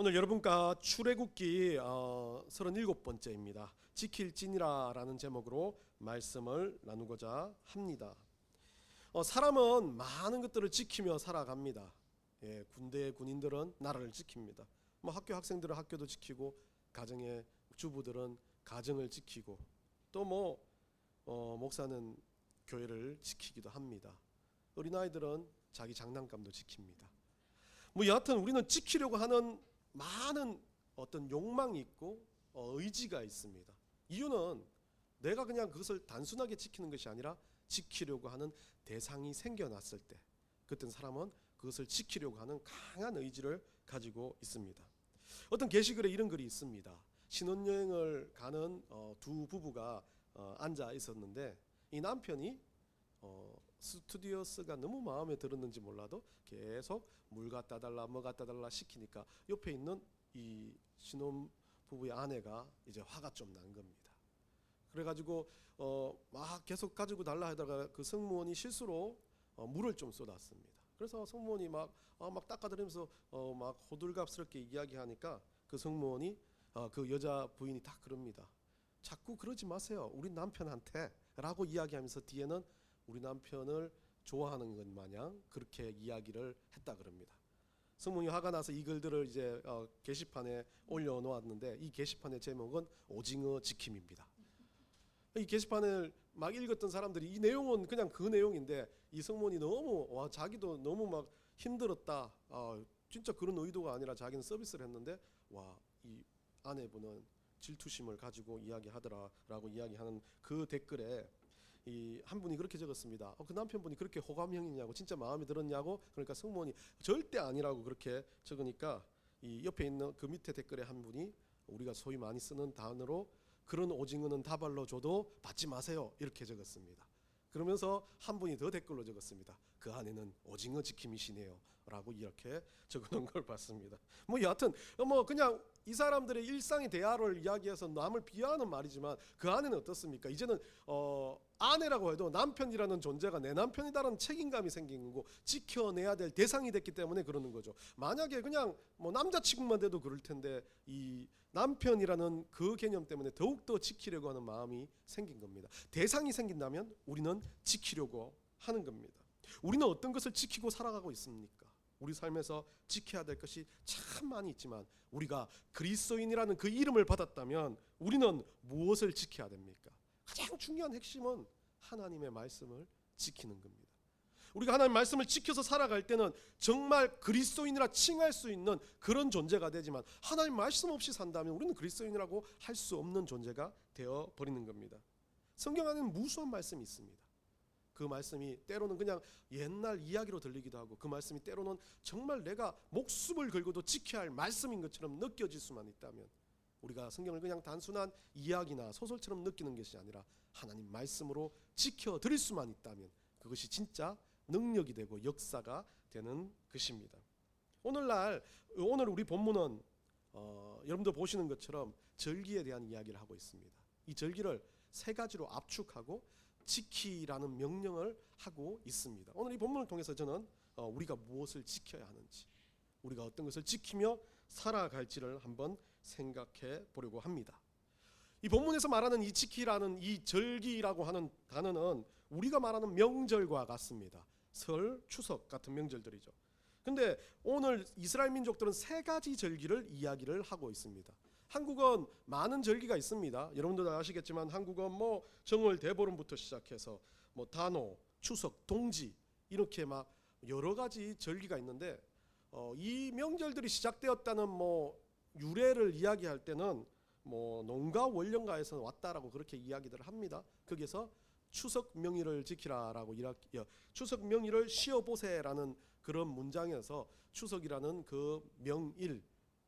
오늘 여러분과 출애굽기 37번째입니다. 지킬지니라라는 제목으로 말씀을 나누고자 합니다. 사람은 많은 것들을 지키며 살아갑니다. 군대의 군인들은 나라를 지킵니다. 학교 학생들은 학교도 지키고, 가정의 주부들은 가정을 지키고, 또 목사는 교회를 지키기도 합니다. 어린아이들은 자기 장난감도 지킵니다. 여하튼 우리는 지키려고 하는 많은 어떤 욕망이 있고 의지가 있습니다. 이유는 내가 그냥 그것을 단순하게 지키는 것이 아니라 지키려고 하는 대상이 생겨났을 때, 그때 사람은 그것을 지키려고 하는 강한 의지를 가지고 있습니다. 어떤 게시글에 이런 글이 있습니다. 신혼여행을 가는 두 부부가 앉아 있었는데, 이 남편이 스튜디오스가 너무 마음에 들었는지 몰라도 계속 물 갖다 달라 뭐 갖다 달라 시키니까 옆에 있는 이 신혼부부의 아내가 이제 화가 좀 난 겁니다. 그래가지고 막 계속 가지고 달라 하다가 그 성무원이 실수로 물을 좀 쏟았습니다. 그래서 성무원이 막 닦아드리면서 막 호들갑스럽게 이야기하니까 그 성무원이 그 여자 부인이 딱 그럽니다. 자꾸 그러지 마세요, 우리 남편한테 라고 이야기하면서 뒤에는 우리 남편을 좋아하는 것 마냥 그렇게 이야기를 했다 그럽니다. 성문이 화가 나서 이 글들을 이제 게시판에 올려놓았는데, 이 게시판의 제목은 오징어 지킴입니다. 이 게시판을 막 읽었던 사람들이 이 내용은 그냥 그 내용인데, 이 성문이 너무 자기도 너무 막 힘들었다, 진짜 그런 의도가 아니라 자기는 서비스를 했는데 이 아내분은 질투심을 가지고 이야기하더라라고 이야기하는 그 댓글에 이 한 분이 그렇게 적었습니다. 그 남편분이 그렇게 호감형이냐고, 진짜 마음에 들었냐고. 그러니까 성모원이 절대 아니라고 그렇게 적으니까 이 옆에 있는 그 밑에 댓글에 한 분이 우리가 소위 많이 쓰는 단어로 그런 오징어는 다발로 줘도 받지 마세요 이렇게 적었습니다. 그러면서 한 분이 더 댓글로 적었습니다. 그 안에는 오징어 지킴이시네요 라고 이렇게 적어놓은 걸 봤습니다. 여하튼 그냥 이 사람들의 일상의 대화를 이야기해서 남을 비하하는 말이지만, 그 안에는 어떻습니까? 이제는 아내라고 해도 남편이라는 존재가 내 남편이다라는 책임감이 생긴 거고, 지켜내야 될 대상이 됐기 때문에 그러는 거죠. 만약에 그냥 남자친구만 돼도 그럴 텐데, 이 남편이라는 그 개념 때문에 더욱더 지키려고 하는 마음이 생긴 겁니다. 대상이 생긴다면 우리는 지키려고 하는 겁니다. 우리는 어떤 것을 지키고 살아가고 있습니까? 우리 삶에서 지켜야 될 것이 참 많이 있지만, 우리가 그리스도인이라는 그 이름을 받았다면 우리는 무엇을 지켜야 됩니까? 가장 중요한 핵심은 하나님의 말씀을 지키는 겁니다. 우리가 하나님의 말씀을 지켜서 살아갈 때는 정말 그리스도인이라 칭할 수 있는 그런 존재가 되지만, 하나님 말씀 없이 산다면 우리는 그리스도인이라고 할 수 없는 존재가 되어버리는 겁니다. 성경 안에는 무수한 말씀이 있습니다. 그 말씀이 때로는 그냥 옛날 이야기로 들리기도 하고, 그 말씀이 때로는 정말 내가 목숨을 걸고도 지켜야 할 말씀인 것처럼 느껴질 수만 있다면, 우리가 성경을 그냥 단순한 이야기나 소설처럼 느끼는 것이 아니라 하나님 말씀으로 지켜드릴 수만 있다면 그것이 진짜 능력이 되고 역사가 되는 것입니다. 오늘 우리 본문은 여러분들 보시는 것처럼 절기에 대한 이야기를 하고 있습니다. 이 절기를 세 가지로 압축하고 지키라는 명령을 하고 있습니다. 오늘 이 본문을 통해서 저는 우리가 무엇을 지켜야 하는지, 우리가 어떤 것을 지키며 살아갈지를 한번 생각해 보려고 합니다. 이 본문에서 말하는 이 지키라는 이 절기라고 하는 단어는 우리가 말하는 명절과 같습니다. 설, 추석 같은 명절들이죠. 근데 오늘 이스라엘 민족들은 세 가지 절기를 이야기를 하고 있습니다. 한국은 많은 절기가 있습니다. 여러분들 아시겠지만 한국은 정월 대보름부터 시작해서 단오, 추석, 동지 이렇게 막 여러 가지 절기가 있는데, 이 명절들이 시작되었다는 유래를 이야기할 때는 농가 원령가에서 왔다라고 그렇게 이야기들을 합니다. 거기서 추석 명일을 지키라라고 추석 명일을 쉬어보세라는 그런 문장에서 추석이라는 그 명일,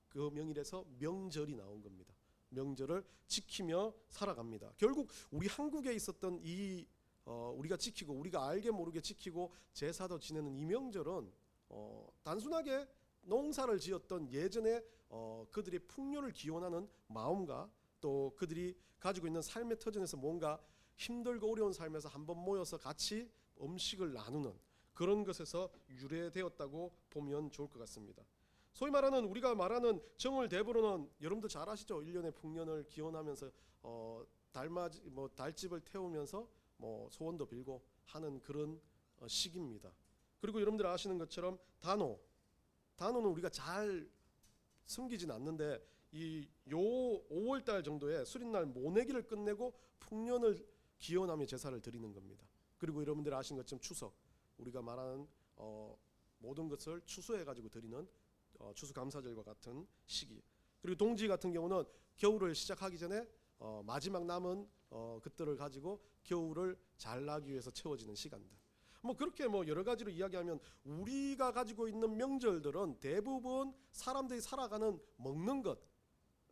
그 명일에서 명절이 나온 겁니다. 명절을 지키며 살아갑니다. 결국 우리 한국에 있었던 이 우리가 지키고, 우리가 알게 모르게 지키고 제사도 지내는 이 명절은 단순하게 농사를 지었던 예전에 그들의 풍요를 기원하는 마음과, 또 그들이 가지고 있는 삶의 터전에서 뭔가 힘들고 어려운 삶에서 한번 모여서 같이 음식을 나누는 그런 것에서 유래되었다고 보면 좋을 것 같습니다. 소위 말하는 우리가 말하는 정월 대보로는 여러분도 잘 아시죠? 1년의 풍년을 기원하면서 달집을 태우면서 소원도 빌고 하는 그런 시기입니다. 그리고 여러분들 아시는 것처럼 단오는 우리가 잘 숨기진 않는데 요 5월달 정도에 수린날 모내기를 끝내고 풍년을 기원하며 제사를 드리는 겁니다. 그리고 여러분들 아시는 것처럼 추석, 우리가 말하는 모든 것을 추수해 가지고 드리는 추수감사절과 같은 시기. 그리고 동지 같은 경우는 겨울을 시작하기 전에 마지막 남은 것들을 가지고 겨울을 잘 나기 위해서 채워지는 시간들. 그렇게 여러 가지로 이야기하면 우리가 가지고 있는 명절들은 대부분 사람들이 살아가는 먹는 것,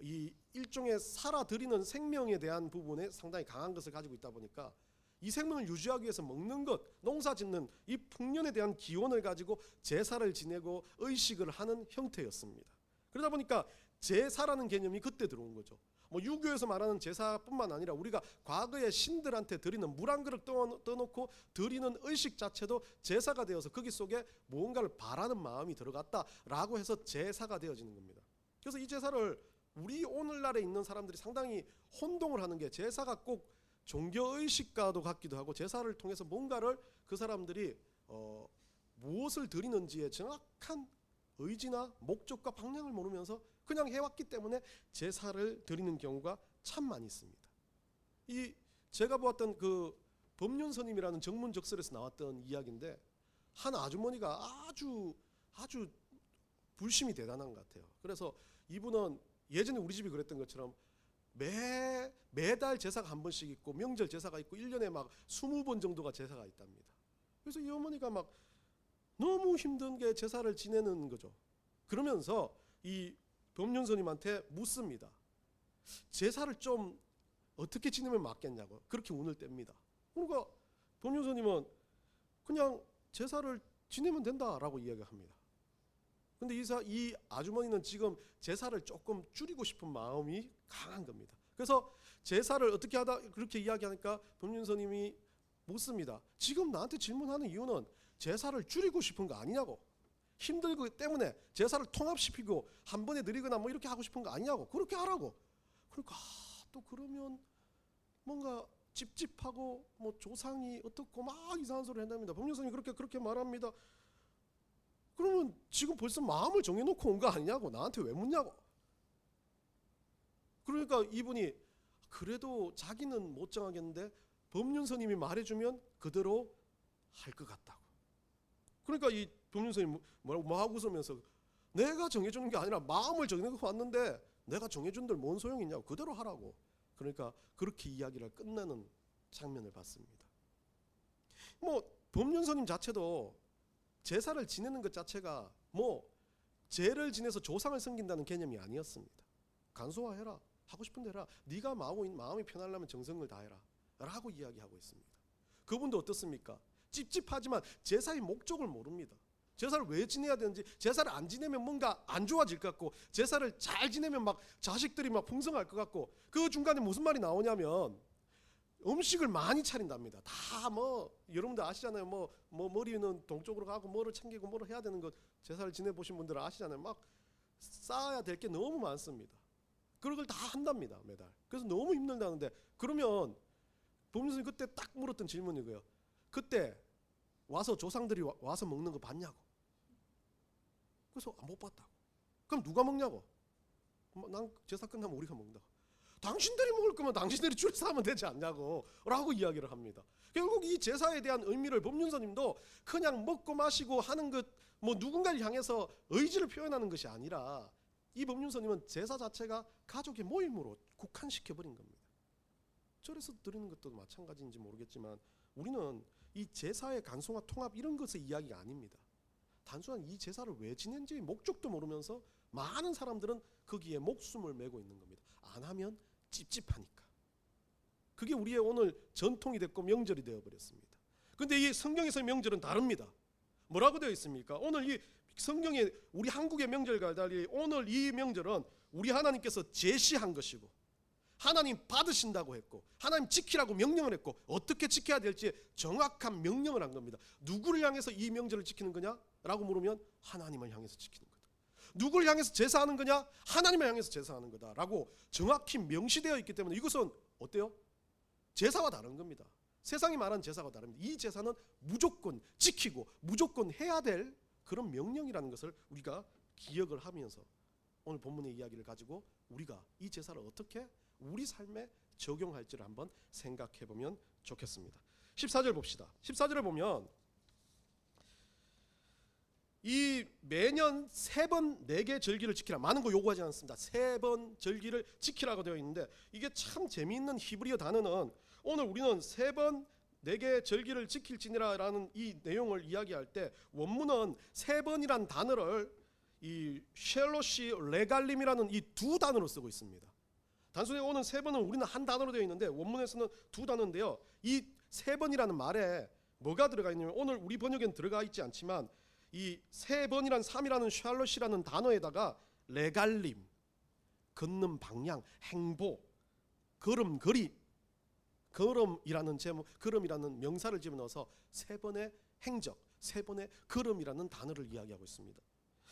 이 일종의 살아드리는 생명에 대한 부분에 상당히 강한 것을 가지고 있다 보니까 이 생명을 유지하기 위해서 먹는 것, 농사 짓는 이 풍년에 대한 기원을 가지고 제사를 지내고 의식을 하는 형태였습니다. 그러다 보니까 제사라는 개념이 그때 들어온 거죠. 유교에서 말하는 제사뿐만 아니라 우리가 과거에 신들한테 드리는 물 한 그릇 떠놓고 드리는 의식 자체도 제사가 되어서 거기 속에 무언가를 바라는 마음이 들어갔다라고 해서 제사가 되어지는 겁니다. 그래서 이 제사를 우리 오늘날에 있는 사람들이 상당히 혼동을 하는 게 제사가 꼭 종교의식과도 같기도 하고 제사를 통해서 뭔가를 그 사람들이 무엇을 드리는지에 정확한 의지나 목적과 방향을 모르면서 그냥 해왔기 때문에 제사를 드리는 경우가 참 많이 있습니다. 제가 보았던 그 법륜스님이라는 정문적설에서 나왔던 이야기인데 한 아주머니가 아주 불심이 대단한 것 같아요. 그래서 이분은 예전에 우리 집이 그랬던 것처럼 매달 제사가 한 번씩 있고 명절 제사가 있고 1년에 막 20번 정도가 제사가 있답니다. 그래서 이 어머니가 막 너무 힘든 게 제사를 지내는 거죠. 그러면서 이 법륜스님한테 묻습니다. 제사를 좀 어떻게 지내면 맞겠냐고 그렇게 운을 뗍니다. 그러니까 법륜스님은 그냥 제사를 지내면 된다라고 이야기합니다. 근데 이 아주머니는 지금 제사를 조금 줄이고 싶은 마음이 강한 겁니다. 그래서 제사를 어떻게 하다 그렇게 이야기하니까 법륜스님이 묻습니다. 지금 나한테 질문하는 이유는 제사를 줄이고 싶은 거 아니냐고, 힘들기 때문에 제사를 통합시키고 한 번에 드리거나 이렇게 하고 싶은 거 아니냐고, 그렇게 하라고. 그러니까 또 그러면 뭔가 찝찝하고 조상이 어떻고 막 이상한 소리 한답니다. 법륜스님이 그렇게 말합니다. 그러면 지금 벌써 마음을 정해놓고 온 거 아니냐고, 나한테 왜 묻냐고. 그러니까 이분이 그래도 자기는 못 정하겠는데 법륜스님이 말해주면 그대로 할 것 같다고. 그러니까 이 법륜스님이 뭐하고 웃으면서 내가 정해주는 게 아니라 마음을 정해놓고 왔는데 내가 정해준들 뭔 소용이 있냐고, 그대로 하라고. 그러니까 그렇게 이야기를 끝내는 장면을 봤습니다. 법륜스님 자체도 제사를 지내는 것 자체가 제를 지내서 조상을 섬긴다는 개념이 아니었습니다. 간소화해라, 하고 싶은 대로 해라, 네가 마음이 편하려면 정성을 다해라 라고 이야기하고 있습니다. 그분도 어떻습니까? 찝찝하지만 제사의 목적을 모릅니다. 제사를 왜 지내야 되는지, 제사를 안 지내면 뭔가 안 좋아질 것 같고, 제사를 잘 지내면 막 자식들이 막 풍성할 것 같고, 그 중간에 무슨 말이 나오냐면 음식을 많이 차린답니다. 다 여러분들 아시잖아요. 머리는 동쪽으로 가고 뭐를 챙기고 뭐를 해야 되는 것, 제사를 지내보신 분들은 아시잖아요. 막 쌓아야 될 게 너무 많습니다. 그런 걸 다 한답니다, 매달. 그래서 너무 힘들다는데, 그러면 법륜스님 그때 딱 물었던 질문이 그거예요. 그때 와서 조상들이 와서 먹는 거 봤냐고. 그래서 못 봤다고. 그럼 누가 먹냐고. 난 제사 끝나면 우리가 먹는다고. 당신들이 먹을 거면 당신들이 줄여서 하면 되지 않냐고 라고 이야기를 합니다. 결국 이 제사에 대한 의미를 법륜스님도 그냥 먹고 마시고 하는 것, 누군가를 향해서 의지를 표현하는 것이 아니라 이 법륜스님은 제사 자체가 가족의 모임으로 국한시켜버린 겁니다. 절에서 드리는 것도 마찬가지인지 모르겠지만 우리는 이 제사의 간소화 통합 이런 것의 이야기가 아닙니다. 단순한 이 제사를 왜 지낸지 목적도 모르면서 많은 사람들은 거기에 목숨을 메고 있는 겁니다. 안 하면 찝찝하니까. 그게 우리의 오늘 전통이 됐고 명절이 되어버렸습니다. 그런데 이 성경에서의 명절은 다릅니다. 뭐라고 되어 있습니까? 오늘 이 성경에 우리 한국의 명절과 달리 오늘 이 명절은 우리 하나님께서 제시한 것이고 하나님 받으신다고 했고 하나님 지키라고 명령을 했고 어떻게 지켜야 될지 정확한 명령을 한 겁니다. 누구를 향해서 이 명절을 지키는 거냐라고 물으면 하나님을 향해서 지키는 거다. 누굴 향해서 제사하는 거냐? 하나님을 향해서 제사하는 거다라고 정확히 명시되어 있기 때문에 이것은 어때요? 제사와 다른 겁니다. 세상이 말하는 제사와 다릅니다. 이 제사는 무조건 지키고 무조건 해야 될 그런 명령이라는 것을 우리가 기억을 하면서 오늘 본문의 이야기를 가지고 우리가 이 제사를 어떻게 우리 삶에 적용할지를 한번 생각해 보면 좋겠습니다. 14절 봅시다. 14절을 보면 이 매년 3번 4개 절기를 지키라. 많은 거 요구하지 않습니다. 3번 절기를 지키라고 되어 있는데 이게 참 재미있는 히브리어 단어는 오늘 우리는 3번 4개 절기를 지킬지니라라는 이 내용을 이야기할 때 원문은 3번이란 단어를 이 쉘로시 레갈림이라는 이 두 단어로 쓰고 있습니다. 단순히 오는 3번은 우리는 한 단어로 되어 있는데 원문에서는 두 단어인데요. 이 3번이라는 말에 뭐가 들어가 있냐면 오늘 우리 번역에는 들어가 있지 않지만 이 3번이란 3이라는 샬롯이라는 단어에다가 레갈림, 걷는 방향, 행보, 걸음걸이, 걸음이라는 제목, 걸음이라는 명사를 집어넣어서 3번의 행적, 3번의 걸음이라는 단어를 이야기하고 있습니다.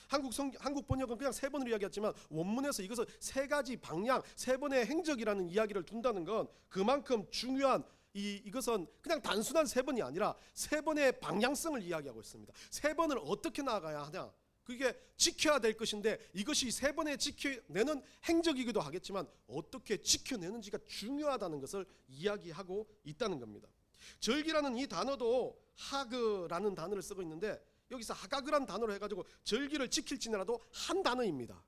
한국 번역은 그냥 3번을 이야기했지만 원문에서 이것을 3가지 방향, 3번의 행적이라는 이야기를 둔다는 건 그만큼 중요한 이것은 그냥 단순한 3번이 아니라 3번의 방향성을 이야기하고 있습니다. 3번을 어떻게 나아가야 하냐? 그게 지켜야 될 것인데 이것이 3번에 지켜내는 행적이기도 하겠지만 어떻게 지켜내는지가 중요하다는 것을 이야기하고 있다는 겁니다. 절기라는 이 단어도 하그라는 단어를 쓰고 있는데 여기서 하가그라는 단어로 해가지고 절기를 지킬지라도 한 단어입니다.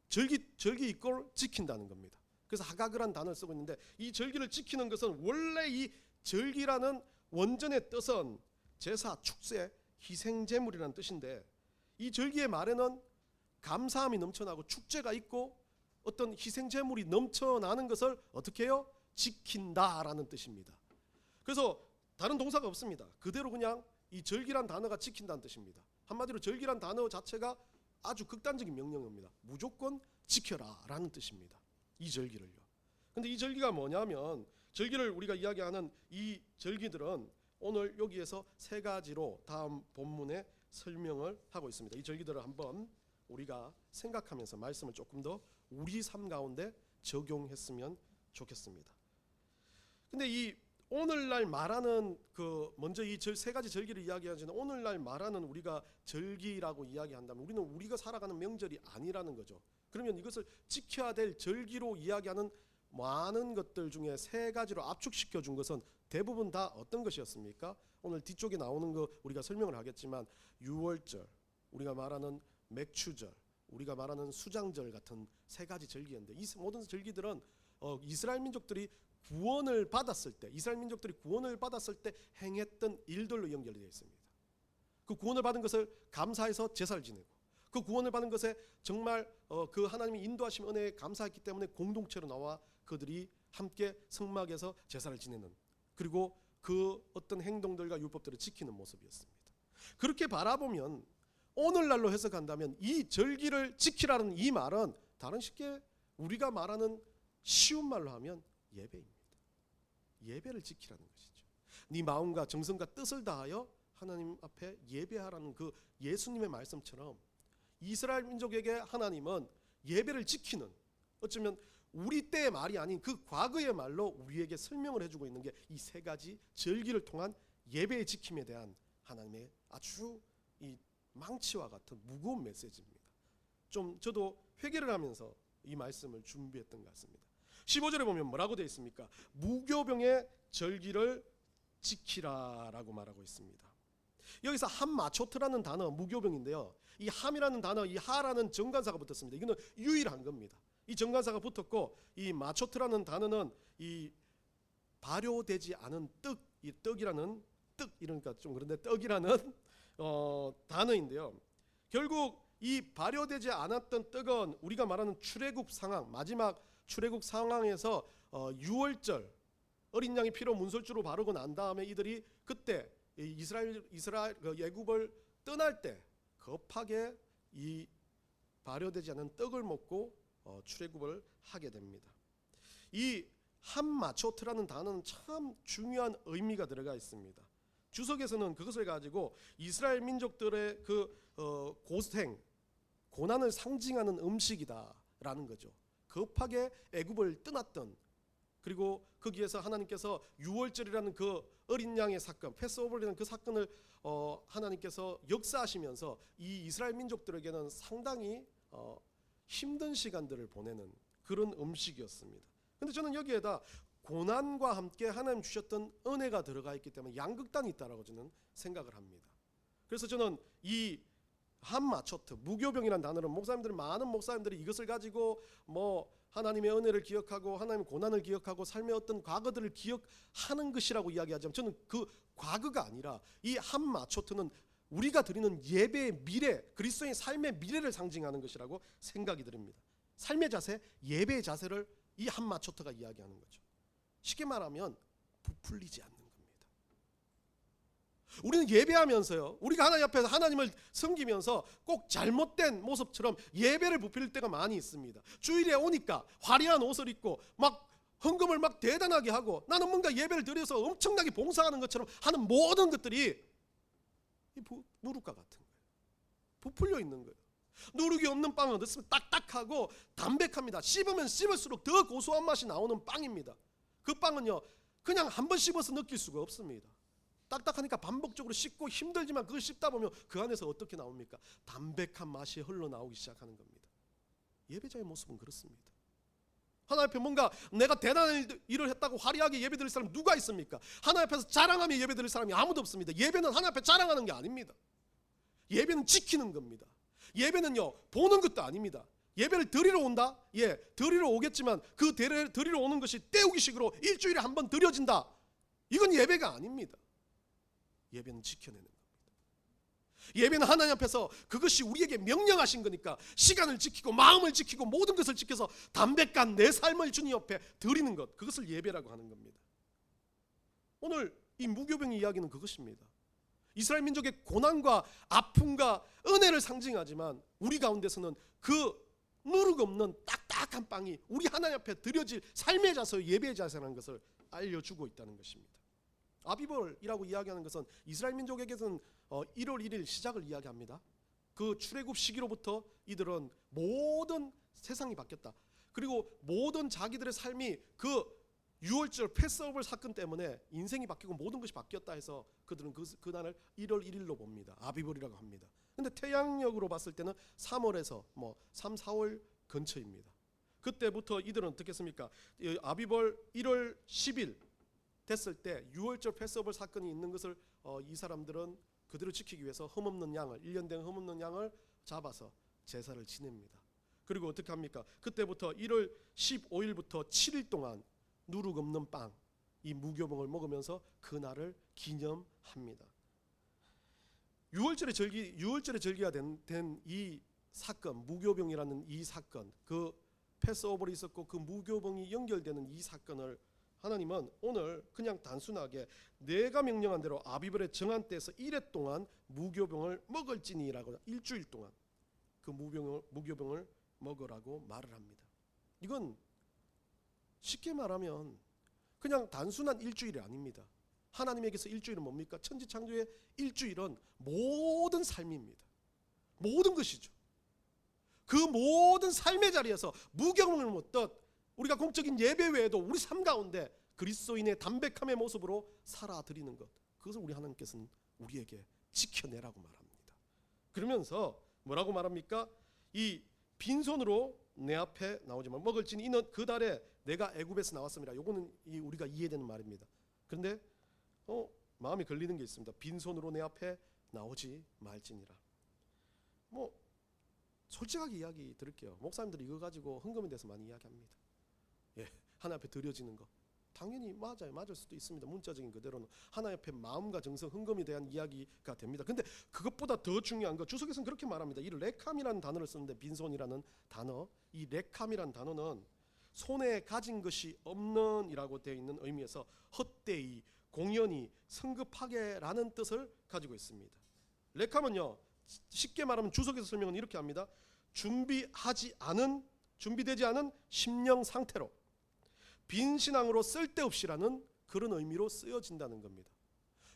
절기 이꼴 지킨다는 겁니다. 그래서 하가그라는 단어를 쓰고 있는데 이 절기를 지키는 것은 원래 이 절기라는 원전의 뜻은 제사, 축제, 희생제물이라는 뜻인데 이 절기의 말에는 감사함이 넘쳐나고 축제가 있고 어떤 희생제물이 넘쳐나는 것을 어떻게 해요? 지킨다라는 뜻입니다. 그래서 다른 동사가 없습니다. 그대로 그냥 이 절기란 단어가 지킨다는 뜻입니다. 한마디로 절기란 단어 자체가 아주 극단적인 명령입니다. 무조건 지켜라 라는 뜻입니다. 이 절기를요. 근데 이 절기가 뭐냐면 절기를 우리가 이야기하는 이 절기들은 오늘 여기에서 3가지로 다음 본문에 설명을 하고 있습니다. 이 절기들을 한번 우리가 생각하면서 말씀을 조금 더 우리 삶 가운데 적용했으면 좋겠습니다. 근데 이 오늘날 말하는 먼저 이 3가지 절기를 이야기하지는 오늘날 말하는 우리가 절기라고 이야기한다면 우리는 우리가 살아가는 명절이 아니라는 거죠. 그러면 이것을 지켜야 될 절기로 이야기하는 많은 것들 중에 3가지로 압축시켜 준 것은 대부분 다 어떤 것이었습니까? 오늘 뒤쪽에 나오는 거 우리가 설명을 하겠지만 유월절, 우리가 말하는 맥추절, 우리가 말하는 수장절 같은 3가지 절기인데 이 모든 절기들은 이스라엘 민족들이 구원을 받았을 때, 이스라엘 민족들이 구원을 받았을 때 행했던 일들로 연결되어 있습니다. 그 구원을 받은 것을 감사해서 제사를 지내고 그 구원을 받은 것에 정말 그 하나님이 인도하신 은혜에 감사했기 때문에 공동체로 나와 그들이 함께 성막에서 제사를 지내는 그리고 그 어떤 행동들과 율법들을 지키는 모습이었습니다. 그렇게 바라보면 오늘날로 해석한다면 이 절기를 지키라는 이 말은 다른 쉽게 우리가 말하는 쉬운 말로 하면 예배입니다. 예배를 지키라는 것이죠. 네 마음과 정성과 뜻을 다하여 하나님 앞에 예배하라는 그 예수님의 말씀처럼 이스라엘 민족에게 하나님은 예배를 지키는 어쩌면 우리 때의 말이 아닌 그 과거의 말로 우리에게 설명을 해주고 있는 게 이 3가지 절기를 통한 예배의 지킴에 대한 하나님의 아주 이 망치와 같은 무거운 메시지입니다. 좀 저도 회개를 하면서 이 말씀을 준비했던 것 같습니다. 15절에 보면 뭐라고 되어 있습니까? 무교병의 절기를 지키라라고 말하고 있습니다. 여기서 함마초트라는 단어 무교병인데요. 이 함이라는 단어, 이 하라는 정관사가 붙었습니다. 이거는 유일한 겁니다. 이 정관사가 붙었고 이 마초트라는 단어는 이 발효되지 않은 떡, 이 떡이라는 떡 이러니까 좀 그런데 떡이라는 단어인데요. 결국 이 발효되지 않았던 떡은 우리가 말하는 출애굽 상황, 마지막 출애굽 상황에서 유월절 어린 양이 피로 문설주로 바르고 난 다음에 이들이 그때 이스라엘 애굽을 떠날 때 급하게 이 발효되지 않은 떡을 먹고 출애굽을 하게 됩니다. 이 함마초트라는 단어는 참 중요한 의미가 들어가 있습니다. 주석에서는 그것을 가지고 이스라엘 민족들의 그 고난을 상징하는 음식이다라는 거죠. 급하게 애굽을 떠났던, 그리고 거기에서 하나님께서 유월절이라는 그 어린 양의 사건, 패스오버라는 그 사건을 하나님께서 역사하시면서 이 이스라엘 민족들에게는 상당히 힘든 시간들을 보내는 그런 음식이었습니다. 그런데 저는 여기에다 고난과 함께 하나님 주셨던 은혜가 들어가 있기 때문에 양극단이 있다라고 저는 생각을 합니다. 그래서 저는 이 한마초트, 무교병이라는 단어는 많은 목사님들이 이것을 가지고 하나님의 은혜를 기억하고 하나님의 고난을 기억하고 삶의 어떤 과거들을 기억하는 것이라고 이야기하지만, 저는 그 과거가 아니라 이 한마초트는 우리가 드리는 예배의 미래, 그리스도인 삶의 미래를 상징하는 것이라고 생각이 듭니다. 삶의 자세, 예배의 자세를 이 한마초트가 이야기하는 거죠. 쉽게 말하면 부풀리지 않는 겁니다. 우리는 예배하면서요, 우리가 하나님 앞에서 하나님을 섬기면서 꼭 잘못된 모습처럼 예배를 부풀릴 때가 많이 있습니다. 주일에 오니까 화려한 옷을 입고 막 헌금을 막 대단하게 하고 나는 뭔가 예배를 드려서 엄청나게 봉사하는 것처럼 하는 모든 것들이 누룩과 같은 거예요. 부풀려 있는 거예요. 누룩이 없는 빵은 어떻습니까? 딱딱하고 담백합니다. 씹으면 씹을수록 더 고소한 맛이 나오는 빵입니다. 그 빵은요, 그냥 한 번 씹어서 느낄 수가 없습니다. 딱딱하니까 반복적으로 씹고 힘들지만 그걸 씹다 보면 그 안에서 어떻게 나옵니까? 담백한 맛이 흘러나오기 시작하는 겁니다. 예배자의 모습은 그렇습니다. 하나님 앞에 뭔가 내가 대단한 일을 했다고 화려하게 예배드릴 사람 누가 있습니까? 하나님 앞에서 자랑하며 예배드릴 사람이 아무도 없습니다. 예배는 하나님 앞에 자랑하는 게 아닙니다. 예배는 지키는 겁니다. 예배는요, 보는 것도 아닙니다. 예배를 드리러 온다? 예, 드리러 오겠지만 그 드리러 오는 것이 때우기식으로 일주일에 한 번 드려진다? 이건 예배가 아닙니다. 예배는 지켜내는 겁니다. 예배는 하나님 앞에서 그것이 우리에게 명령하신 거니까 시간을 지키고 마음을 지키고 모든 것을 지켜서 담백한 내 삶을 주님 옆에 드리는 것, 그것을 예배라고 하는 겁니다. 오늘 이 무교병의 이야기는 그것입니다. 이스라엘 민족의 고난과 아픔과 은혜를 상징하지만 우리 가운데서는 그 누룩 없는 딱딱한 빵이 우리 하나님 앞에 드려질 삶의 자세, 예배의 자세라는 것을 알려주고 있다는 것입니다. 아비벌이라고 이야기하는 것은 이스라엘 민족에게는 1월 1일 시작을 이야기합니다. 그 출애굽 시기로부터 이들은 모든 세상이 바뀌었다. 그리고 모든 자기들의 삶이 그 유월절 패스오버 사건 때문에 인생이 바뀌고 모든 것이 바뀌었다 해서 그들은 그 날을 1월 1일로 봅니다. 아비벌이라고 합니다. 근데 태양력으로 봤을 때는 3월에서 3, 4월 근처입니다. 그때부터 이들은 어떻게 했습니까? 아비벌 1월 10일 됐을 때 유월절 패스오버 사건이 있는 것을 이 사람들은 그들을 지키기 위해서 흠없는 양을, 1년 된 흠없는 양을 잡아서 제사를 지냅니다. 그리고 어떻게 합니까? 그때부터 1월 15일부터 7일 동안 누룩 없는 빵, 이 무교병을 먹으면서 그날을 기념합니다. 유월절의 절기가 된 이 사건, 무교병이라는 이 사건, 그 패스오버가 있었고 그 무교병이 연결되는 이 사건을 하나님은 오늘 그냥 단순하게 내가 명령한 대로 아비벌의 정한 때에서 1회 동안 무교병을 먹을지니라고, 일주일 동안 그 무교병을 먹으라고 말을 합니다. 이건 쉽게 말하면 그냥 단순한 일주일이 아닙니다. 하나님에게서 일주일은 뭡니까? 천지창조의 일주일은 모든 삶입니다. 모든 것이죠. 그 모든 삶의 자리에서 무교병을 먹듯 우리가 공적인 예배 외에도 우리 삶 가운데 그리스도인의 담백함의 모습으로 살아드리는 것, 그것을 우리 하나님께서는 우리에게 지켜내라고 말합니다. 그러면서 뭐라고 말합니까? 이 빈손으로 내 앞에 나오지만 먹을지니 이는 그 달에 내가 애굽에서 나왔습니다. 요거는 우리가 이해되는 말입니다. 그런데 마음에 걸리는 게 있습니다. 빈손으로 내 앞에 나오지 말지니라. 솔직하게 이야기 드릴게요. 목사님들이 이거 가지고 헌금에 대해서 많이 이야기합니다. 예, 하나님 앞에 드려지는 거 당연히 맞을 수도 있습니다. 문자적인 그대로는 하나님 앞에 마음과 정성, 헌금에 대한 이야기가 됩니다. 근데 그것보다 더 중요한 거, 주석에서는 그렇게 말합니다. 이 레캄이라는 단어를 쓰는데, 빈손이라는 단어, 이 레캄이라는 단어는 손에 가진 것이 없는 이라고 되어 있는 의미에서 헛되이, 공연히, 성급하게라는 뜻을 가지고 있습니다. 레캄은요, 쉽게 말하면 주석에서 설명은 이렇게 합니다. 준비되지 않은 심령 상태로 빈 신앙으로 쓸데없이라는 그런 의미로 쓰여진다는 겁니다.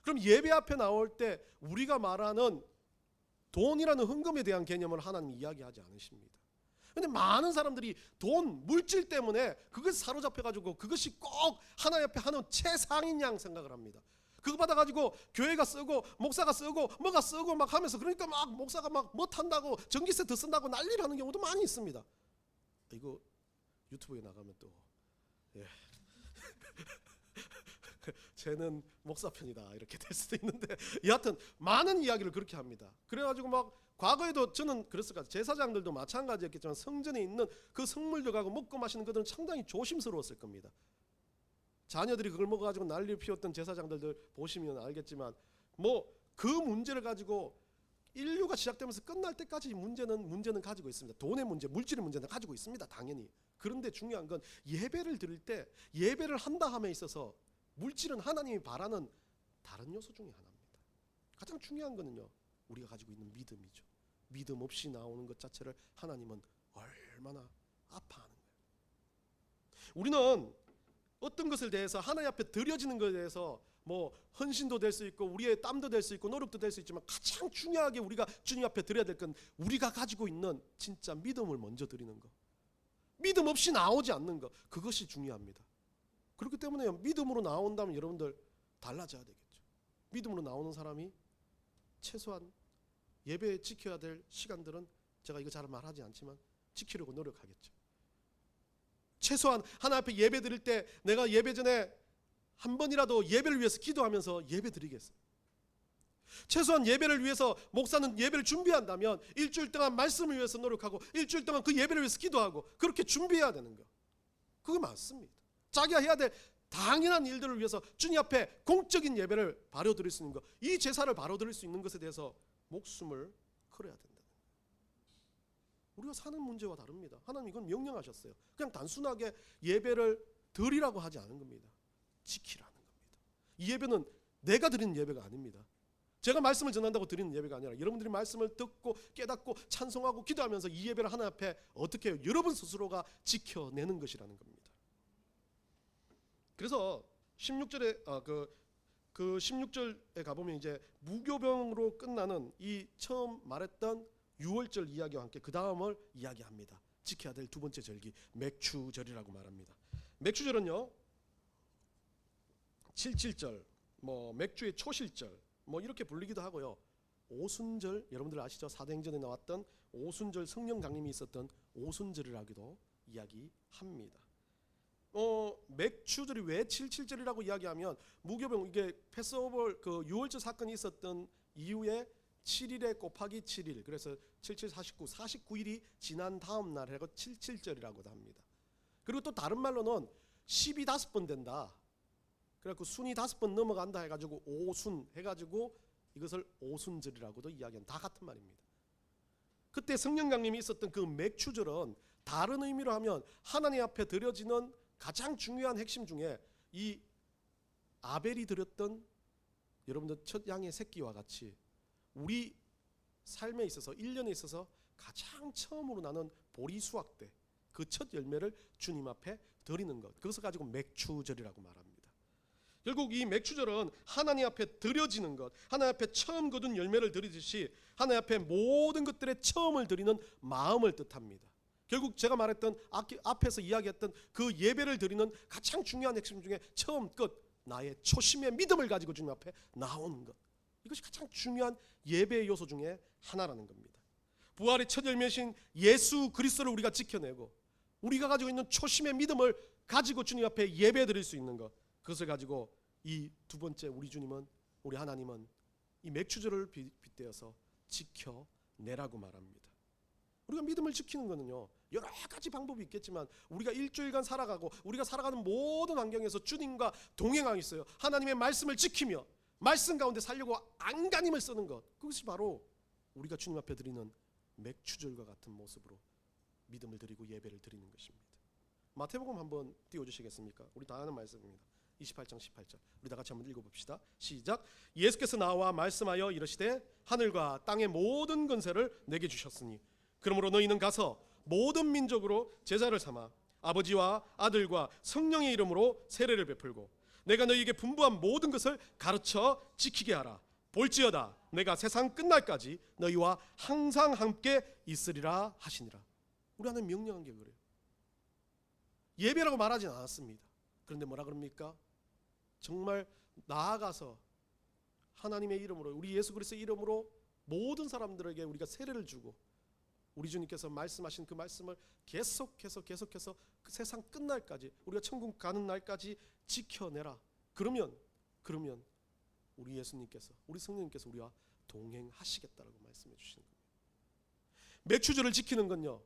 그럼 예배 앞에 나올 때 우리가 말하는 돈이라는 헌금에 대한 개념을 하나님이 이야기하지 않으십니다. 근데 많은 사람들이 돈, 물질 때문에 그것에 사로잡혀가지고 그것이 꼭 하나님 앞에 하는 최상인 양 생각을 합니다. 그거 받아가지고 교회가 쓰고 목사가 쓰고 뭐가 쓰고 막 하면서, 그러니까 막 목사가 막 뭐 탄다고 전기세 더 쓴다고 난리를 하는 경우도 많이 있습니다. 이거 유튜브에 나가면 또 쟤는 목사 편이다 이렇게 될 수도 있는데, 여하튼 많은 이야기를 그렇게 합니다. 그래가지고 막 과거에도 저는 그랬을 것 같아요. 제사장들도 마찬가지였겠지만 성전에 있는 그 성물들 가고 먹고 마시는 것들은 상당히 조심스러웠을 겁니다. 자녀들이 그걸 먹어가지고 난리를 피웠던 제사장들들 보시면 알겠지만, 뭐 그 문제를 가지고 인류가 시작되면서 끝날 때까지 문제는 가지고 있습니다. 돈의 문제, 물질의 문제는 가지고 있습니다, 당연히. 그런데 중요한 건 예배를 드릴 때, 예배를 한다 함에 있어서 물질은 하나님이 바라는 다른 요소 중에 하나입니다. 가장 중요한 거는요, 우리가 가지고 있는 믿음이죠. 믿음 없이 나오는 것 자체를 하나님은 얼마나 아파하는 거예요. 우리는 어떤 것을 대해서 하나님 앞에 드려지는 것에 대해서 뭐 헌신도 될 수 있고 우리의 땀도 될 수 있고 노력도 될 수 있지만, 가장 중요하게 우리가 주님 앞에 드려야 될 건 우리가 가지고 있는 진짜 믿음을 먼저 드리는 거, 믿음 없이 나오지 않는 거, 그것이 중요합니다. 그렇기 때문에 믿음으로 나온다면 여러분들 달라져야 되겠죠. 믿음으로 나오는 사람이 최소한 예배에 지켜야 될 시간들은, 제가 이거 잘 말하지 않지만 지키려고 노력하겠죠. 최소한 하나님 앞에 예배 드릴 때 내가 예배 전에 한 번이라도 예배를 위해서 기도하면서 예배 드리겠어요. 최소한 예배를 위해서 목사는 예배를 준비한다면 일주일 동안 말씀을 위해서 노력하고 일주일 동안 그 예배를 위해서 기도하고 그렇게 준비해야 되는 거, 그게 맞습니다. 자기가 해야 될 당연한 일들을 위해서 주님 앞에 공적인 예배를 바로 드릴 수 있는 것, 이 제사를 바로 드릴 수 있는 것에 대해서 목숨을 걸어야 된다. 우리가 사는 문제와 다릅니다. 하나님 이건 명령하셨어요. 그냥 단순하게 예배를 드리라고 하지 않은 겁니다. 지키라는 겁니다. 이 예배는 내가 드리는 예배가 아닙니다. 제가 말씀을 전한다고 드리는 예배가 아니라 여러분들이 말씀을 듣고 깨닫고 찬송하고 기도하면서 이 예배를 하나님 앞에 어떻게 해요? 여러분 스스로가 지켜내는 것이라는 겁니다. 그래서 16절에 그 16절에 가보면 이제 무교병으로 끝나는 이 처음 말했던 유월절 이야기와 함께 그 다음을 이야기합니다. 지켜야 될 두 번째 절기, 맥추절이라고 말합니다. 맥추절은요, 77절, 뭐 맥주의 초실절, 뭐 이렇게 불리기도 하고요. 오순절, 여러분들 아시죠? 사도행전에 나왔던 오순절, 성령 강림이 있었던 오순절이라고도 이야기합니다. 맥추절이 왜 77절이라고 이야기하면, 무교병, 이게 패스오버 그 유월절 사건이 있었던 이후에 7일에 곱하기 7일, 그래서 77, 49, 49일이 지난 다음 날 해서 77절이라고도 합니다. 그리고 또 다른 말로는 10이 5번 된다, 그래갖고 순이 5번 넘어간다 해가지고 오순 해가지고 이것을 오순절이라고도 이야기하는, 다 같은 말입니다. 그때 성령 강림이 있었던 그 맥추절은 다른 의미로 하면 하나님 앞에 드려지는 가장 중요한 핵심 중에 이 아벨이 드렸던 여러분들 첫 양의 새끼와 같이 우리 삶에 있어서 1년에 있어서 가장 처음으로 나는 보리 수확 때 그 첫 열매를 주님 앞에 드리는 것, 그것을 가지고 맥추절이라고 말합니다. 결국 이 맥추절은 하나님 앞에 드려지는 것, 하나님 앞에 처음 거둔 열매를 드리듯이 하나님 앞에 모든 것들의 처음을 드리는 마음을 뜻합니다. 결국 제가 말했던 앞에서 이야기했던 그 예배를 드리는 가장 중요한 핵심 중에 처음 끝, 나의 초심의 믿음을 가지고 주님 앞에 나오는 것, 이것이 가장 중요한 예배의 요소 중에 하나라는 겁니다. 부활의 첫 열매신 예수 그리스도를 우리가 지켜내고 우리가 가지고 있는 초심의 믿음을 가지고 주님 앞에 예배 드릴 수 있는 것, 그것을 가지고 이 두 번째 우리 주님은, 우리 하나님은 이 맥추절을 빗대어서 지켜내라고 말합니다. 우리가 믿음을 지키는 것은요, 여러 가지 방법이 있겠지만 우리가 일주일간 살아가고 우리가 살아가는 모든 환경에서 주님과 동행하고 있어요. 하나님의 말씀을 지키며 말씀 가운데 살려고 안간힘을 쓰는 것, 그것이 바로 우리가 주님 앞에 드리는 맥추절과 같은 모습으로 믿음을 드리고 예배를 드리는 것입니다. 마태복음 한번 띄워주시겠습니까? 우리 다 아는 말씀입니다. 28장 18절 우리 다 같이 한번 읽어봅시다. 시작. 예수께서 나와 말씀하여 이르시되 하늘과 땅의 모든 권세를 내게 주셨으니 그러므로 너희는 가서 모든 민족으로 제자를 삼아 아버지와 아들과 성령의 이름으로 세례를 베풀고 내가 너희에게 분부한 모든 것을 가르쳐 지키게 하라. 볼지어다 내가 세상 끝날까지 너희와 항상 함께 있으리라 하시니라. 우리 하나님 명령한 게 그래요. 예배라고 말하진 않았습니다. 그런데 뭐라 그럽니까? 정말 나아가서 하나님의 이름으로, 우리 예수 그리스도의 이름으로 모든 사람들에게 우리가 세례를 주고, 우리 주님께서 말씀하신 그 말씀을 계속해서 그 세상 끝날까지, 우리가 천국 가는 날까지 지켜내라. 그러면 우리 예수님께서, 우리 성령님께서 우리와 동행하시겠다라고 말씀해 주시는 겁니다. 맥추절을 지키는 건요,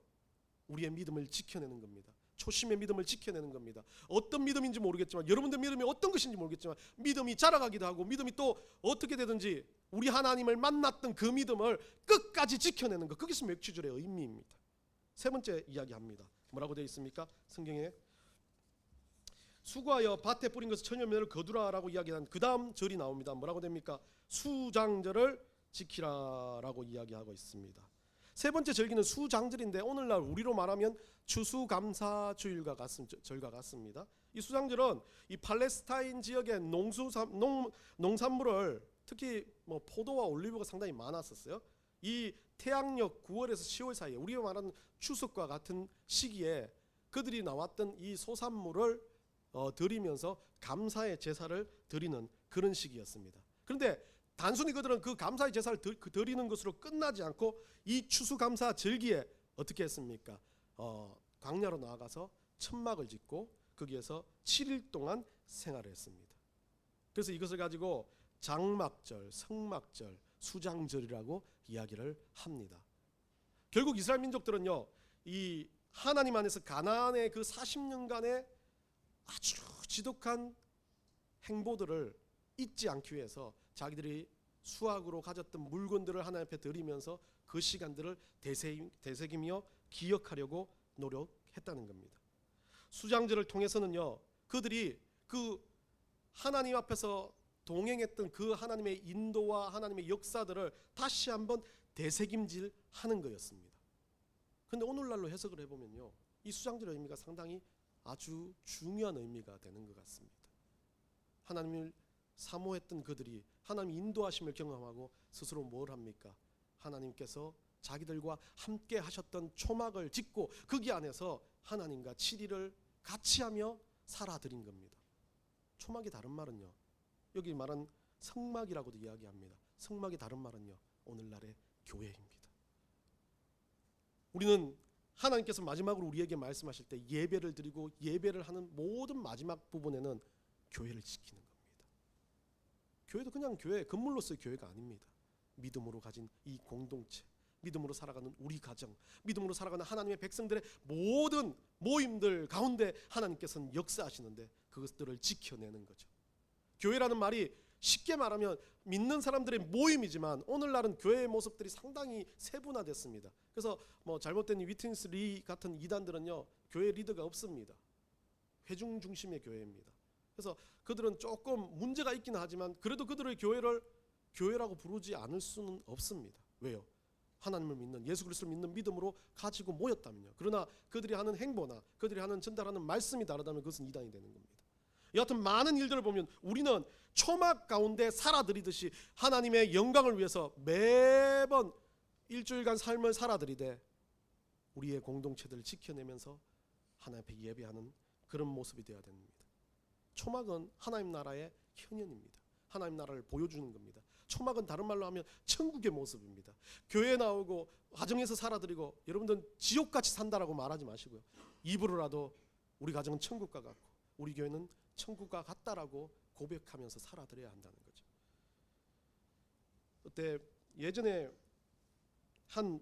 우리의 믿음을 지켜내는 겁니다. 초심의 믿음을 지켜내는 겁니다. 어떤 믿음인지 모르겠지만, 여러분들 믿음이 어떤 것인지 모르겠지만, 믿음이 자라가기도 하고, 믿음이 또 어떻게 되든지 우리 하나님을 만났던 그 믿음을 끝까지 지켜내는 것, 그것이 맥추절의 의미입니다. 세 번째 이야기합니다. 뭐라고 되어 있습니까? 성경에 수고하여 밭에 뿌린 것을 천여면을 거두라라고 이야기한 그 다음 절이 나옵니다. 뭐라고 됩니까? 수장절을 지키라라고 이야기하고 있습니다. 세 번째 절기는 수장절인데, 오늘날 우리로 말하면 추수감사주일과 절과 같습니다. 이 수장절은 이 팔레스타인 지역의 농산물을, 특히 뭐 포도와 올리브가 상당히 많았었어요. 이 태양력 9월에서 10월 사이에, 우리가 말하는 추석과 같은 시기에 그들이 나왔던 이 소산물을 드리면서 감사의 제사를 드리는 그런 시기였습니다. 그런데 단순히 그들은 그 감사의 제사를 드리는 것으로 끝나지 않고 이 추수감사 절기에 어떻게 했습니까? 광야로 나아가서 천막을 짓고 거기에서 7일 동안 생활을 했습니다. 그래서 이것을 가지고 장막절, 성막절, 수장절이라고 이야기를 합니다. 결국 이스라엘 민족들은요, 이 하나님 안에서 가나안의 그 40년간의 아주 지독한 행보들을 잊지 않기 위해서 자기들이 수확으로 가졌던 물건들을 하나님 앞에 드리면서 그 시간들을 되새기며 기억하려고 노력했다는 겁니다. 수장절을 통해서는요, 그들이 그 하나님 앞에서 동행했던 그 하나님의 인도와 하나님의 역사들을 다시 한번 되새김질하는 거였습니다. 그런데 오늘날로 해석을 해보면요, 이 수장절의 의미가 상당히 아주 중요한 의미가 되는 것 같습니다. 하나님을 사모했던 그들이 하나님의 인도하심을 경험하고 스스로 뭘 합니까? 하나님께서 자기들과 함께 하셨던 초막을 짓고 거기 안에서 하나님과 7일을 같이 하며 살아드린 겁니다. 초막이 다른 말은요, 여기 말한 성막이라고도 이야기합니다. 성막이 다른 말은요, 오늘날의 교회입니다. 우리는 하나님께서 마지막으로 우리에게 말씀하실 때 예배를 드리고 예배를 하는 모든 마지막 부분에는 교회를 지키는 겁니다. 교회도 그냥 교회, 건물로서의 교회가 아닙니다. 믿음으로 가진 이 공동체, 믿음으로 살아가는 우리 가정, 믿음으로 살아가는 하나님의 백성들의 모든 모임들 가운데 하나님께서는 역사하시는데 그것들을 지켜내는 거죠. 교회라는 말이 쉽게 말하면 믿는 사람들의 모임이지만, 오늘날은 교회의 모습들이 상당히 세분화됐습니다. 그래서 뭐 잘못된 위트니스 리 같은 이단들은요, 교회 리더가 없습니다. 회중 중심의 교회입니다. 그래서 그들은 조금 문제가 있긴 하지만 그래도 그들의 교회를 교회라고 부르지 않을 수는 없습니다. 왜요? 하나님을 믿는, 예수 그리스도를 믿는 믿음으로 가지고 모였다면요. 그러나 그들이 하는 행보나 그들이 하는 전달하는 말씀이 다르다면 그것은 이단이 되는 겁니다. 여하튼 많은 일들을 보면 우리는 초막 가운데 살아드리듯이 하나님의 영광을 위해서 매번 일주일간 삶을 살아드리되 우리의 공동체들을 지켜내면서 하나님 앞에 예배하는 그런 모습이 되어야 됩니다. 초막은 하나님 나라의 현현입니다. 하나님 나라를 보여주는 겁니다. 초막은 다른 말로 하면 천국의 모습입니다. 교회에 나오고 가정에서 살아드리고, 여러분들은 지옥같이 산다라고 말하지 마시고요, 입으로라도 우리 가정은 천국과 같고 우리 교회는 천국과 같다라고 고백하면서 살아드려야 한다는 거죠. 그때 예전에 한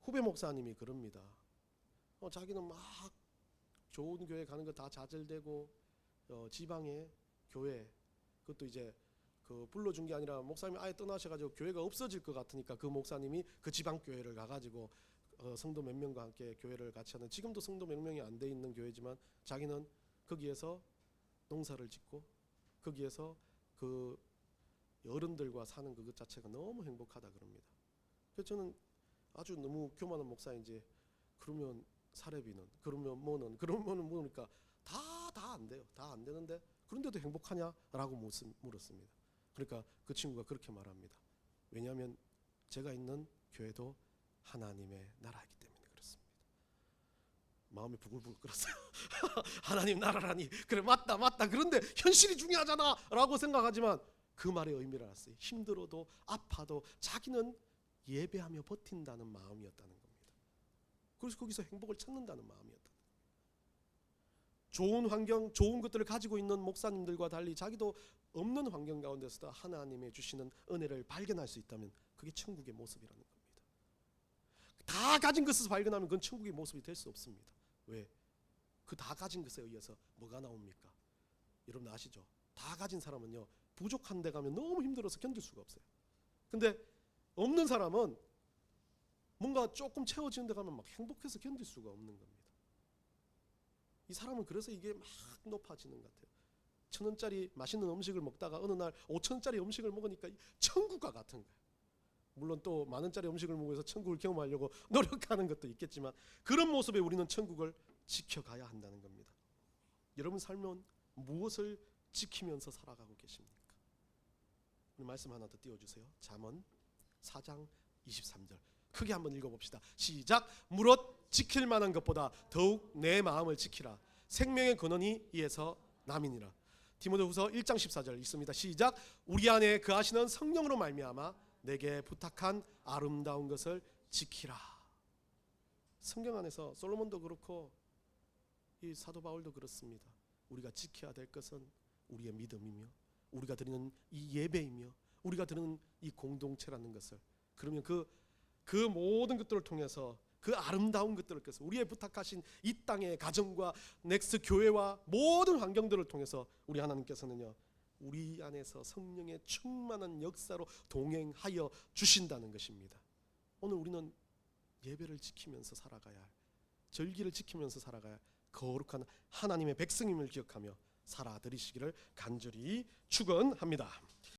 후배 목사님이 그럽니다. 자기는 막 좋은 교회 가는 거 다 좌절되고 지방의 교회, 그것도 이제 그 불러준 게 아니라 목사님이 아예 떠나셔가지고 교회가 없어질 것 같으니까 그 목사님이 그 지방 교회를 가가지고 성도 몇 명과 함께 교회를 같이 하는, 지금도 성도 몇 명이 안 돼 있는 교회지만 자기는 거기에서 농사를 짓고 거기에서 그 어른들과 사는 그것 자체가 너무 행복하다 그럽니다. 그래서 저는 아주 너무 교만한 목사인지, 그러면 사례비는, 그러면 뭐는, 그러면 뭐니까 다 안 돼요. 다 안 되는데 그런데도 행복하냐라고 물었습니다. 그러니까 그 친구가 그렇게 말합니다. 왜냐하면 제가 있는 교회도 하나님의 나라이기 때문에 그렇습니다. 마음이 부글부글 끓었어요. 하나님 나라라니, 그래 맞다. 그런데 현실이 중요하잖아 라고 생각하지만 그 말의 의미를 알았어요. 힘들어도 아파도 자기는 예배하며 버틴다는 마음이었다는 겁니다. 그래서 거기서 행복을 찾는다는 마음이었다. 좋은 환경, 좋은 것들을 가지고 있는 목사님들과 달리 자기도 없는 환경 가운데서도 하나님의 주시는 은혜를 발견할 수 있다면 그게 천국의 모습이라는 겁니다. 다 가진 것을 발견하면 그건 천국의 모습이 될 수 없습니다. 왜? 그 다 가진 것에 의해서 뭐가 나옵니까? 여러분 아시죠? 다 가진 사람은요, 부족한 데 가면 너무 힘들어서 견딜 수가 없어요. 근데 없는 사람은 뭔가 조금 채워지는 데 가면 막 행복해서 견딜 수가 없는 겁니다. 이 사람은 그래서 이게 막 높아지는 것 같아요. 1,000원짜리 맛있는 음식을 먹다가 어느 날 5,000원짜리 음식을 먹으니까 천국과 같은 거예요. 물론 또 만원짜리 음식을 먹어서 천국을 경험하려고 노력하는 것도 있겠지만 그런 모습에 우리는 천국을 지켜가야 한다는 겁니다. 여러분 삶은 무엇을 지키면서 살아가고 계십니까? 오늘 말씀 하나 더 띄워주세요. 잠언 4장 23절 크게 한번 읽어봅시다. 시작. 무릇 지킬 만한 것보다 더욱 내 마음을 지키라. 생명의 근원이 이에서 남이니라. 디모데후서 1장 14절 읽습니다. 시작. 우리 안에 거하시는 성령으로 말미암아 내게 부탁한 아름다운 것을 지키라. 성경 안에서 솔로몬도 그렇고 이 사도 바울도 그렇습니다. 우리가 지켜야 될 것은 우리의 믿음이며 우리가 드리는 이 예배이며 우리가 드리는 이 공동체라는 것을, 그러면 그 모든 것들을 통해서 그 아름다운 것들을 통해서 우리의 부탁하신 이 땅의 가정과 넥스 교회와 모든 환경들을 통해서 우리 하나님께서는요, 우리 안에서 성령의 충만한 역사로 동행하여 주신다는 것입니다. 오늘 우리는 예배를 지키면서 살아가야 할, 절기를 지키면서 살아가야 할 거룩한 하나님의 백성임을 기억하며 살아드리시기를 간절히 축원합니다.